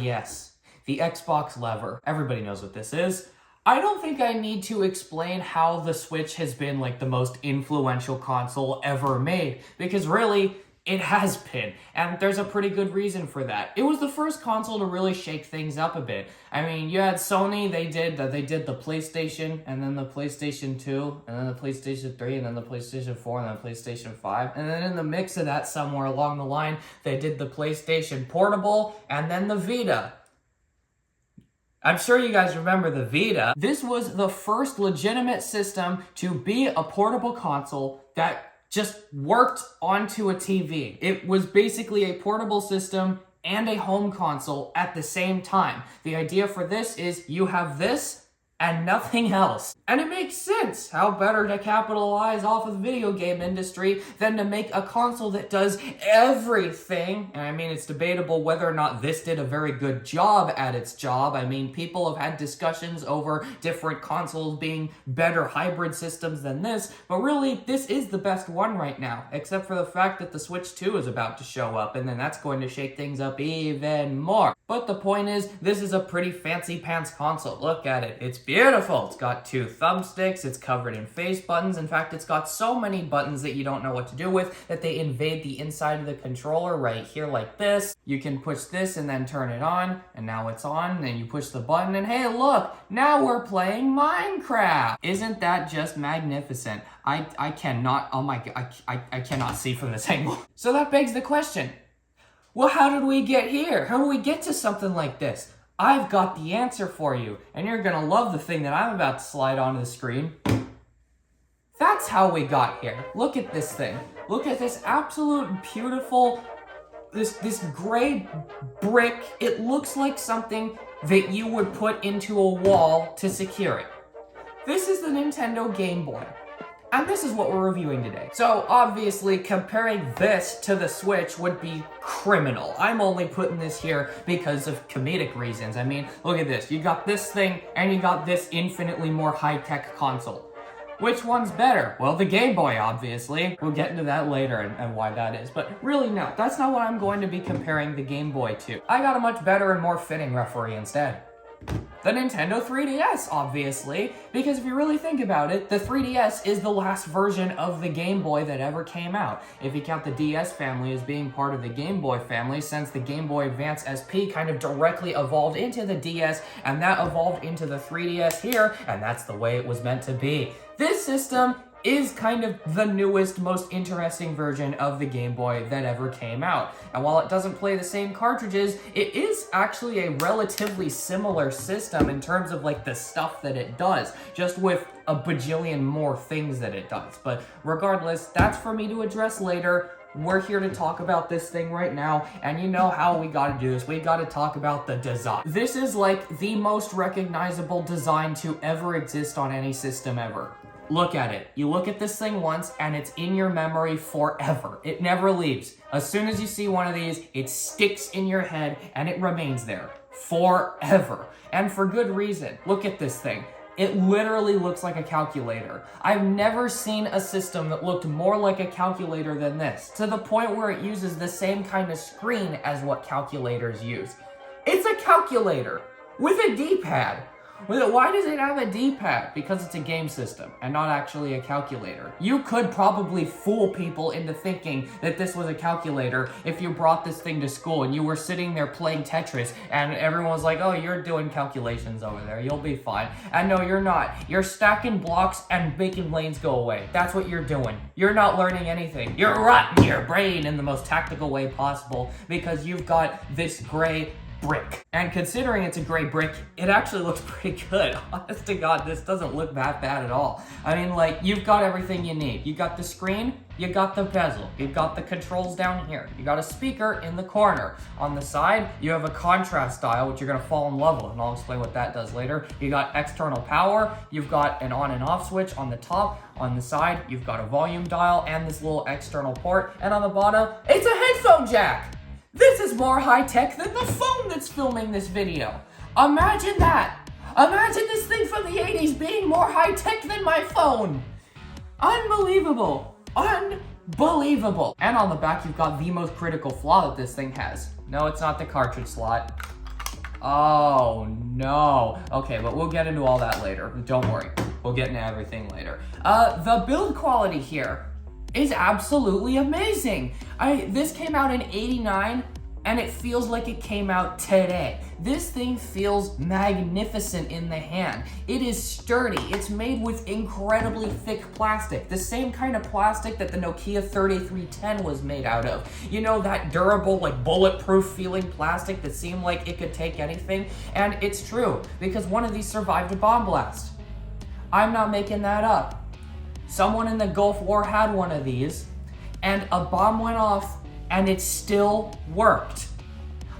Yes. The Xbox lever. Everybody knows what this is. I don't think I need to explain how the Switch has been like the most influential console ever made, because really, it has been, and there's a pretty good reason for that. It was the first console to really shake things up a bit. I mean, you had Sony, they did the PlayStation, and then the PlayStation 2, and then the PlayStation 3, and then the PlayStation 4, and then the PlayStation 5, and then in the mix of that somewhere along the line, they did the PlayStation Portable, and then the Vita. I'm sure you guys remember the Vita. This was the first legitimate system to be a portable console that just worked onto a TV. It was basically a portable system and a home console at the same time. The idea for this is you have this and nothing else. And it makes sense. How better to capitalize off of the video game industry than to make a console that does everything? And I mean, it's debatable whether or not this did a very good job at its job. I mean, people have had discussions over different consoles being better hybrid systems than this, but really, this is the best one right now, except for the fact that the Switch 2 is about to show up, and then that's going to shake things up even more. But the point is, this is a pretty fancy pants console. Look at it. It's beautiful. It's got 2 thumbsticks. It's covered in face buttons. In fact, it's got so many buttons that you don't know what to do with that they invade the inside of the controller right here like this. You can push this and then turn it on, and now it's on. Then you push the button and hey, look, now we're playing Minecraft. Isn't that just magnificent? I cannot, oh my god, I cannot see from this angle. So that begs the question. Well, how did we get here? How do we get to something like this? I've got the answer for you, and you're gonna love the thing that I'm about to slide onto the screen. That's how we got here. Look at this thing. Look at this absolute beautiful, this gray brick. It looks like something that you would put into a wall to secure it. This is the Nintendo Game Boy. And this is what we're reviewing today. So obviously comparing this to the Switch would be criminal. I'm only putting this here because of comedic reasons. I mean, look at this. You got this thing and you got this infinitely more high-tech console. Which one's better? Well, the Game Boy, obviously. We'll get into that later and why that is. But really, no, that's not what I'm going to be comparing the Game Boy to. I got a much better and more fitting referee instead. The Nintendo 3DS, obviously, because if you really think about it, the 3DS is the last version of the Game Boy that ever came out. If you count the DS family as being part of the Game Boy family, since the Game Boy Advance SP kind of directly evolved into the DS, and that evolved into the 3DS here, and that's the way it was meant to be. This system is kind of the newest, most interesting version of the Game Boy that ever came out. And while it doesn't play the same cartridges, it is actually a relatively similar system in terms of like the stuff that it does, just with a bajillion more things that it does. But regardless, that's for me to address later. We're here to talk about this thing right now, and you know how we gotta do this. We gotta talk about the design. This is like the most recognizable design to ever exist on any system ever. Look at it. You look at this thing once and it's in your memory forever. It never leaves. As soon as you see one of these, it sticks in your head and it remains there forever. And for good reason. Look at this thing. It literally looks like a calculator. I've never seen a system that looked more like a calculator than this, to the point where it uses the same kind of screen as what calculators use. It's a calculator with a D-pad. Why does it have a D-pad? Because it's a game system and not actually a calculator. You could probably fool people into thinking that this was a calculator if you brought this thing to school and you were sitting there playing Tetris and everyone was like, oh, you're doing calculations over there, you'll be fine. And no, you're not. You're stacking blocks and making lanes go away. That's what you're doing. You're not learning anything. You're rotting your brain in the most tactical way possible because you've got this gray brick. And considering it's a gray brick, it actually looks pretty good. Honest to God, this doesn't look that bad at all. I mean, like, you've got everything you need. You got the screen, you got the bezel, you got the controls down here, you got a speaker in the corner. On the side, you have a contrast dial, which you're gonna fall in love with, and I'll explain what that does later. You got external power, you've got an on and off switch on the top. On the side, you've got a volume dial and this little external port, and on the bottom, it's a headphone jack! This is more high-tech than the phone that's filming this video. Imagine that. Imagine this thing from the 80s being more high-tech than my phone. Unbelievable. unbelievable. And on the back, you've got the most critical flaw that this thing has. No, it's not the cartridge slot. Oh, no. Okay, but we'll get into all that later. Don't worry. We'll get into everything later. The build quality here is absolutely amazing. This came out in '89, and it feels like it came out today. This thing feels magnificent in the hand. It is sturdy. It's made with incredibly thick plastic, the same kind of plastic that the Nokia 3310 was made out of. You know, that durable, like bulletproof feeling plastic that seemed like it could take anything? And it's true, because one of these survived a bomb blast. I'm not making that up. Someone in the Gulf War had one of these, and a bomb went off, and it still worked.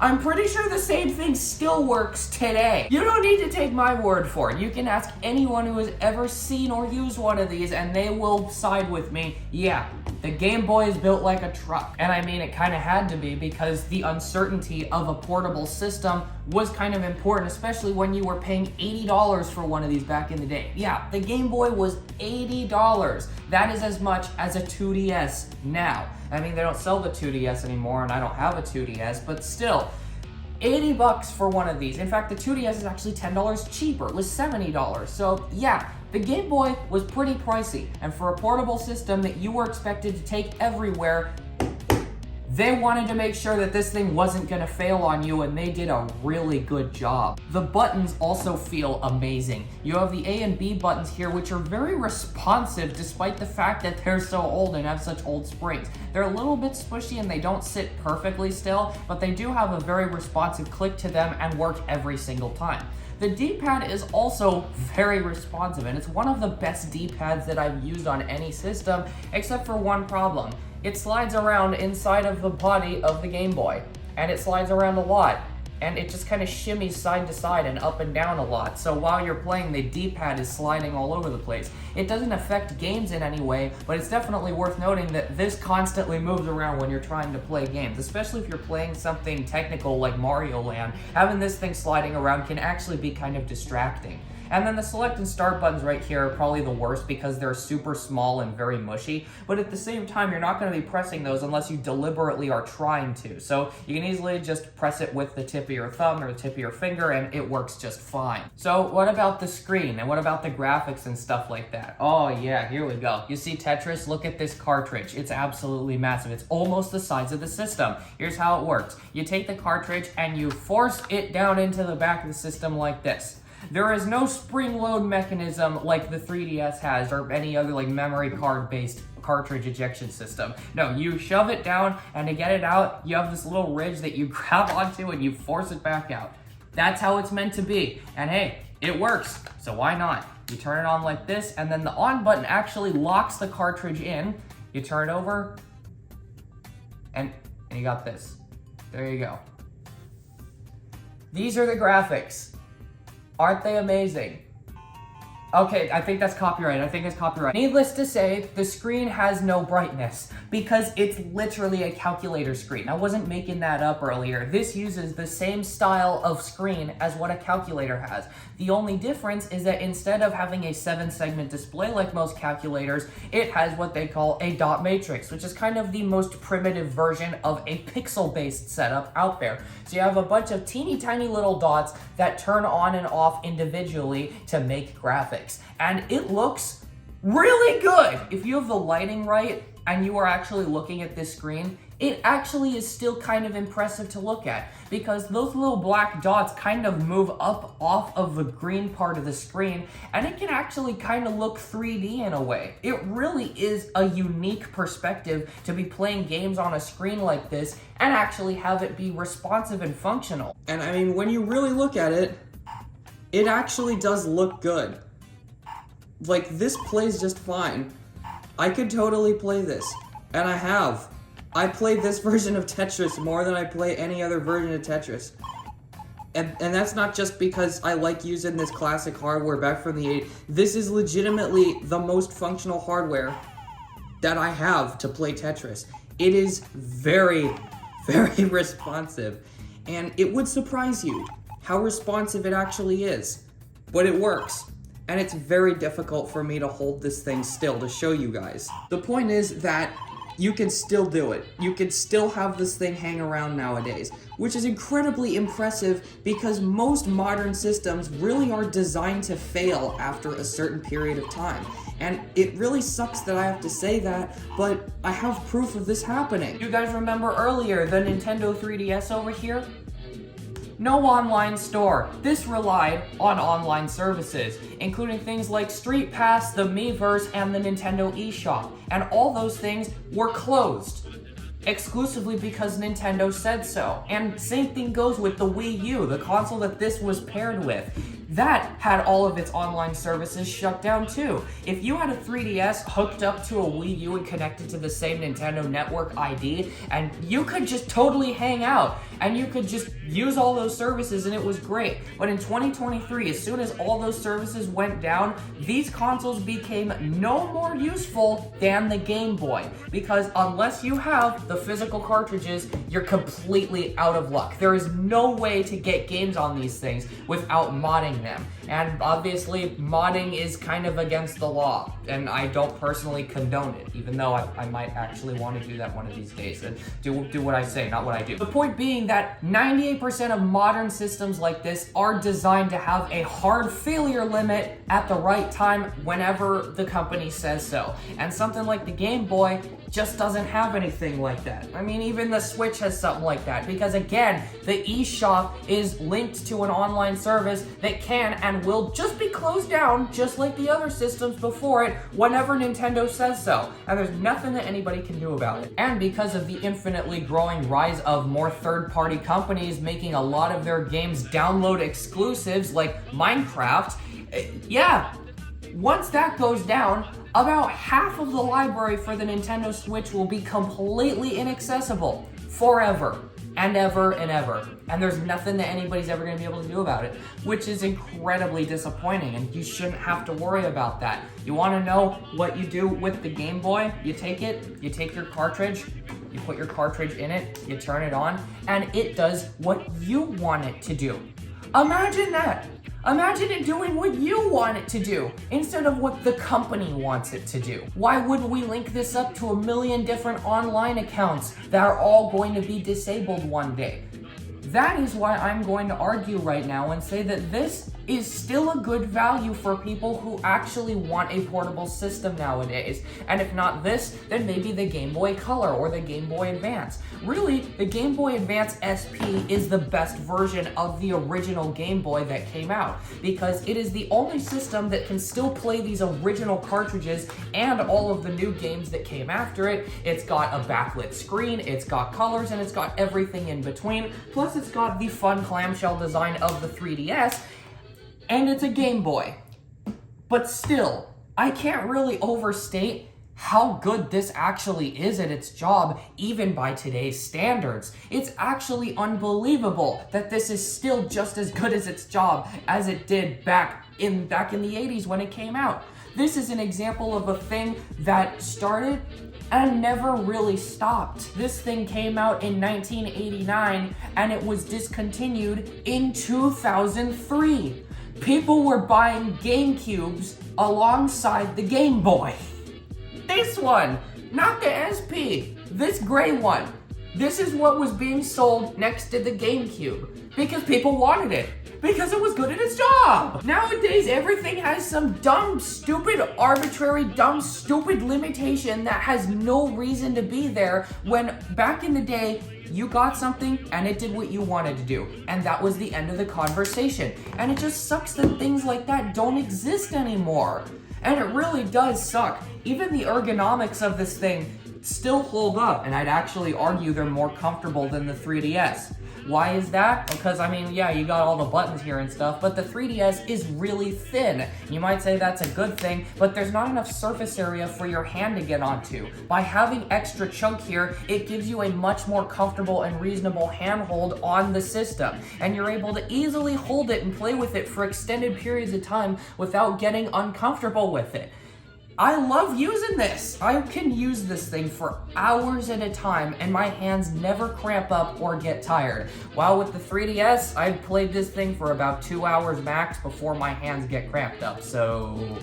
I'm pretty sure the same thing still works today. You don't need to take my word for it. You can ask anyone who has ever seen or used one of these, and they will side with me. Yeah, the Game Boy is built like a truck. And I mean, it kind of had to be, because the uncertainty of a portable system was kind of important, especially when you were paying $80 for one of these back in the day. Yeah, the Game Boy was $80. That is as much as a 2DS now. I mean, they don't sell the 2DS anymore, and I don't have a 2DS, but still, 80 bucks for one of these. In fact, the 2DS is actually $10 cheaper. It was $70. So yeah, the Game Boy was pretty pricey, and for a portable system that you were expected to take everywhere, they wanted to make sure that this thing wasn't gonna fail on you, and they did a really good job. The buttons also feel amazing. You have the A and B buttons here, which are very responsive despite the fact that they're so old and have such old springs. They're a little bit squishy and they don't sit perfectly still, but they do have a very responsive click to them and work every single time. The D-pad is also very responsive, and it's one of the best D-pads that I've used on any system, except for one problem. It slides around inside of the body of the Game Boy, and it slides around a lot, and it just kind of shimmies side to side and up and down a lot. So while you're playing, the D-pad is sliding all over the place. It doesn't affect games in any way, but it's definitely worth noting that this constantly moves around when you're trying to play games, especially if you're playing something technical like Mario Land. Having this thing sliding around can actually be kind of distracting. And then the select and start buttons right here are probably the worst because they're super small and very mushy, but at the same time, you're not going to be pressing those unless you deliberately are trying to. So you can easily just press it with the tip of your thumb or the tip of your finger, and it works just fine. So what about the screen, and what about the graphics and stuff like that? Oh yeah, here we go. You see Tetris? Look at this cartridge. It's absolutely massive. It's almost the size of the system. Here's how it works. You take the cartridge and you force it down into the back of the system like this. There is no spring load mechanism like the 3DS has or any other like memory card based cartridge ejection system. No, you shove it down, and to get it out, you have this little ridge that you grab onto and you force it back out. That's how it's meant to be. And hey, it works, so why not? You turn it on like this, and then the on button actually locks the cartridge in. You turn it over, and you got this. There you go. These are the graphics. Aren't they amazing? Okay, I think that's copyright. Needless to say, the screen has no brightness because it's literally a calculator screen. I wasn't making that up earlier. This uses the same style of screen as what a calculator has. The only difference is that instead of having a 7-segment display like most calculators, it has what they call a dot matrix, which is kind of the most primitive version of a pixel-based setup out there. So you have a bunch of teeny tiny little dots that turn on and off individually to make graphics. And it looks really good. If you have the lighting right and you are actually looking at this screen, it actually is still kind of impressive to look at because those little black dots kind of move up off of the green part of the screen, and it can actually kind of look 3D in a way. It really is a unique perspective to be playing games on a screen like this and actually have it be responsive and functional. And I mean, when you really look at it, it actually does look good. Like, this plays just fine. I could totally play this, and I have. I played this version of Tetris more than I play any other version of Tetris. And that's not just because I like using this classic hardware back from the 80s. This is legitimately the most functional hardware that I have to play Tetris. It is very, very responsive, and it would surprise you how responsive it actually is, but it works. And it's very difficult for me to hold this thing still to show you guys. The point is that you can still do it. You can still have this thing hang around nowadays, which is incredibly impressive because most modern systems really are designed to fail after a certain period of time. And it really sucks that I have to say that, but I have proof of this happening. You guys remember earlier the Nintendo 3DS over here? No online store. This relied on online services, including things like Street Pass, the Miiverse, and the Nintendo eShop. And all those things were closed, exclusively because Nintendo said so. And same thing goes with the Wii U, the console that this was paired with. That had all of its online services shut down too. If you had a 3DS hooked up to a Wii U and connected to the same Nintendo Network ID, and you could just totally hang out, and you could just use all those services, and it was great. But in 2023, as soon as all those services went down, these consoles became no more useful than the Game Boy, because unless you have the physical cartridges, you're completely out of luck. There is no way to get games on these things without modding them. And obviously, modding is kind of against the law, and I don't personally condone it, even though I might actually want to do that one of these days and do what I say, not what I do. The point being that 98% of modern systems like this are designed to have a hard failure limit at the right time whenever the company says so. And something like the Game Boy just doesn't have anything like that. I mean, even the Switch has something like that, because again, the eShop is linked to an online service that can and will just be closed down, just like the other systems before it, whenever Nintendo says so. And there's nothing that anybody can do about it. And because of the infinitely growing rise of more third-party companies making a lot of their games download exclusives like Minecraft, yeah, once that goes down, about half of the library for the Nintendo Switch will be completely inaccessible forever and ever and ever. And there's nothing that anybody's ever going to be able to do about it, which is incredibly disappointing, and you shouldn't have to worry about that. You want to know what you do with the Game Boy? You take your cartridge, you put your cartridge in it, you turn it on, and it does what you want it to do. Imagine that! Imagine it doing what you want it to do, instead of what the company wants it to do. Why wouldn't we link this up to a million different online accounts that are all going to be disabled one day? That is why I'm going to argue right now and say that this is still a good value for people who actually want a portable system nowadays. And if not this, then maybe the Game Boy Color or the Game Boy Advance. Really, the Game Boy Advance SP is the best version of the original Game Boy that came out, because it is the only system that can still play these original cartridges and all of the new games that came after it. It's got a backlit screen, it's got colors, and it's got everything in between. Plus, it's got the fun clamshell design of the 3DS, and it's a Game Boy. But still, I can't really overstate how good this actually is at its job, even by today's standards. It's actually unbelievable that this is still just as good as its job as it did back in the 80s when it came out. This is an example of a thing that started and never really stopped. This thing came out in 1989 and it was discontinued in 2003. People were buying GameCubes alongside the Game Boy. This one, not the SP, this gray one. This is what was being sold next to the GameCube because people wanted it, because it was good at its job. Nowadays, everything has some dumb, stupid, arbitrary, dumb, stupid limitation that has no reason to be there, when back in the day, you got something and it did what you wanted to do, and that was the end of the conversation. And it just sucks that things like that don't exist anymore. And it really does suck. Even the ergonomics of this thing still hold up, and I'd actually argue they're more comfortable than the 3DS. Why is that? Because, I mean, yeah, you got all the buttons here and stuff, but the 3DS is really thin. You might say that's a good thing, but there's not enough surface area for your hand to get onto. By having extra chunk here, it gives you a much more comfortable and reasonable handhold on the system, and you're able to easily hold it and play with it for extended periods of time without getting uncomfortable with it. I love using this. I can use this thing for hours at a time and my hands never cramp up or get tired. While with the 3DS, I've played this thing for about 2 hours max before my hands get cramped up. So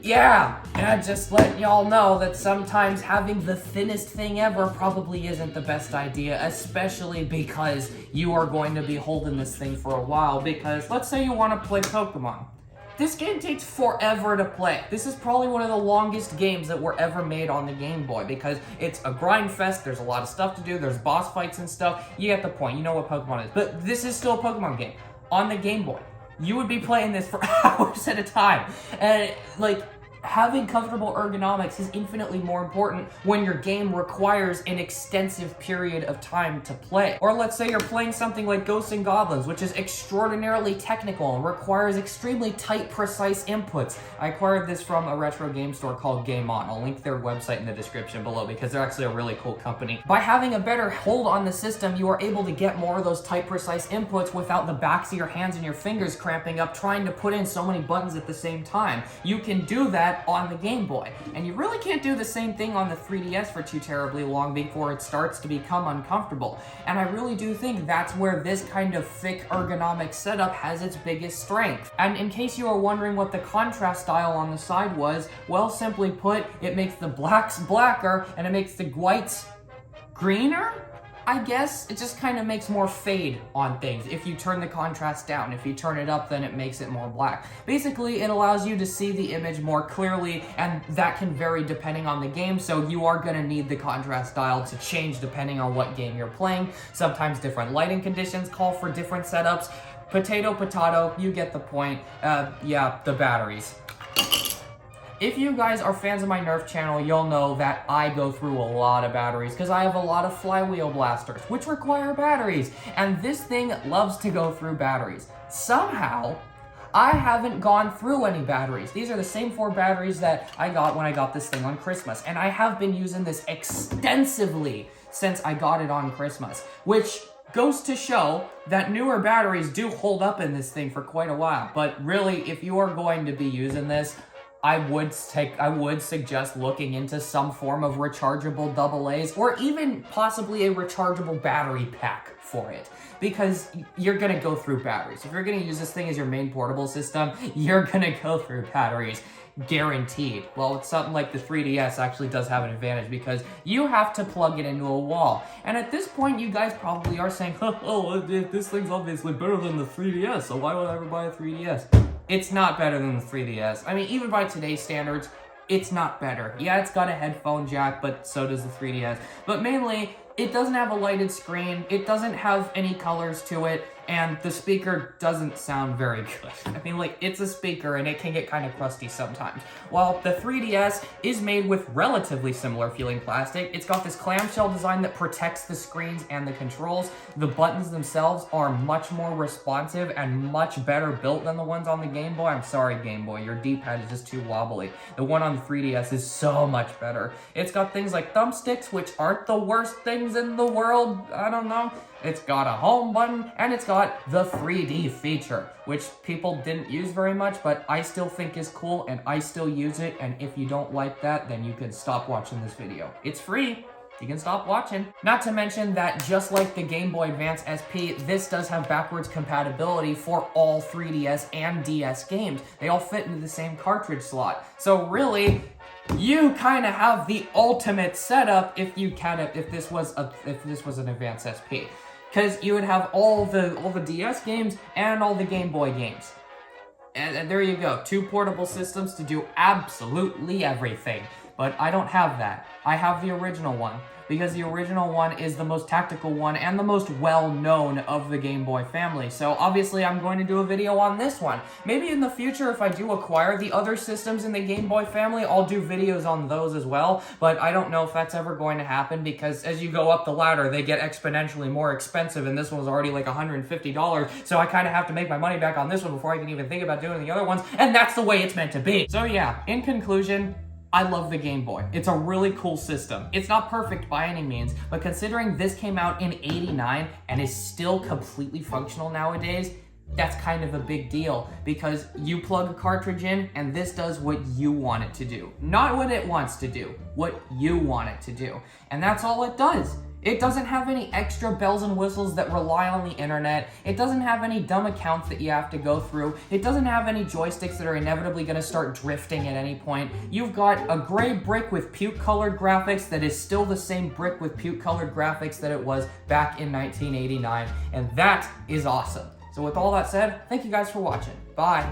Yeah, just letting y'all know that sometimes having the thinnest thing ever probably isn't the best idea, especially because you are going to be holding this thing for a while, because let's say you want to play Pokemon. This game takes forever to play. This is probably one of the longest games that were ever made on the Game Boy because it's a grind fest, there's a lot of stuff to do, there's boss fights and stuff. You get the point, you know what Pokemon is. But this is still a Pokemon game on the Game Boy. You would be playing this for hours at a time. And like, having comfortable ergonomics is infinitely more important when your game requires an extensive period of time to play. Or let's say you're playing something like Ghosts and Goblins, which is extraordinarily technical and requires extremely tight, precise inputs. I acquired this from a retro game store called Game On. I'll link their website in the description below because they're actually a really cool company. By having a better hold on the system, you are able to get more of those tight, precise inputs without the backs of your hands and your fingers cramping up trying to put in so many buttons at the same time. You can do that on the Game Boy. And you really can't do the same thing on the 3DS for too terribly long before it starts to become uncomfortable. And I really do think that's where this kind of thick ergonomic setup has its biggest strength. And in case you are wondering what the contrast dial on the side was, well, simply put, it makes the blacks blacker and it makes the whites greener? I guess it just kind of makes more fade on things if you turn the contrast down. If you turn it up, then it makes it more black. Basically, it allows you to see the image more clearly, and that can vary depending on the game, so you are going to need the contrast dial to change depending on what game you're playing. Sometimes different lighting conditions call for different setups. Potato, potato, you get the point. Yeah, the batteries. If you guys are fans of my Nerf channel, you'll know that I go through a lot of batteries because I have a lot of flywheel blasters, which require batteries, and this thing loves to go through batteries. Somehow, I haven't gone through any batteries. These are the same 4 batteries that I got when I got this thing on Christmas, and I have been using this extensively since I got it on Christmas, which goes to show that newer batteries do hold up in this thing for quite a while. But really, if you are going to be using this, I would suggest looking into some form of rechargeable AA's or even possibly a rechargeable battery pack for it, because you're gonna go through batteries. If you're gonna use this thing as your main portable system, you're gonna go through batteries. Guaranteed. Well, it's something like the 3DS actually does have an advantage because you have to plug it into a wall. And at this point, you guys probably are saying, oh, this thing's obviously better than the 3DS, so why would I ever buy a 3DS? It's not better than the 3DS. I mean, even by today's standards, it's not better. Yeah, it's got a headphone jack, but so does the 3DS. But mainly, it doesn't have a lighted screen, it doesn't have any colors to it, and the speaker doesn't sound very good. I mean, like, it's a speaker and it can get kind of crusty sometimes. While the 3DS is made with relatively similar feeling plastic, it's got this clamshell design that protects the screens and the controls. The buttons themselves are much more responsive and much better built than the ones on the Game Boy. I'm sorry, Game Boy, your D-pad is just too wobbly. The one on the 3DS is so much better. It's got things like thumbsticks, which aren't the worst things in the world, I don't know. It's got a home button, and it's got the 3D feature, which people didn't use very much, but I still think is cool, and I still use it, and if you don't like that, then you can stop watching this video. It's free. You can stop watching. Not to mention that just like the Game Boy Advance SP, this does have backwards compatibility for all 3DS and DS games. They all fit into the same cartridge slot. So really, you kind of have the ultimate setup if this was an Advance SP. Because you would have all the DS games and all the Game Boy games. And there you go, 2 portable systems to do absolutely everything. But I don't have that. I have the original one, because the original one is the most tactical one and the most well-known of the Game Boy family. So obviously I'm going to do a video on this one. Maybe in the future, if I do acquire the other systems in the Game Boy family, I'll do videos on those as well. But I don't know if that's ever going to happen, because as you go up the ladder, they get exponentially more expensive, and this one was already like $150. So I kind of have to make my money back on this one before I can even think about doing the other ones. And that's the way it's meant to be. So yeah, in conclusion, I love the Game Boy. It's a really cool system. It's not perfect by any means, but considering this came out in '89 and is still completely functional nowadays, that's kind of a big deal, because you plug a cartridge in and this does what you want it to do. Not what it wants to do, what you want it to do. And that's all it does. It doesn't have any extra bells and whistles that rely on the internet. It doesn't have any dumb accounts that you have to go through. It doesn't have any joysticks that are inevitably going to start drifting at any point. You've got a gray brick with puke-colored graphics that is still the same brick with puke-colored graphics that it was back in 1989, and that is awesome. So with all that said, thank you guys for watching. Bye.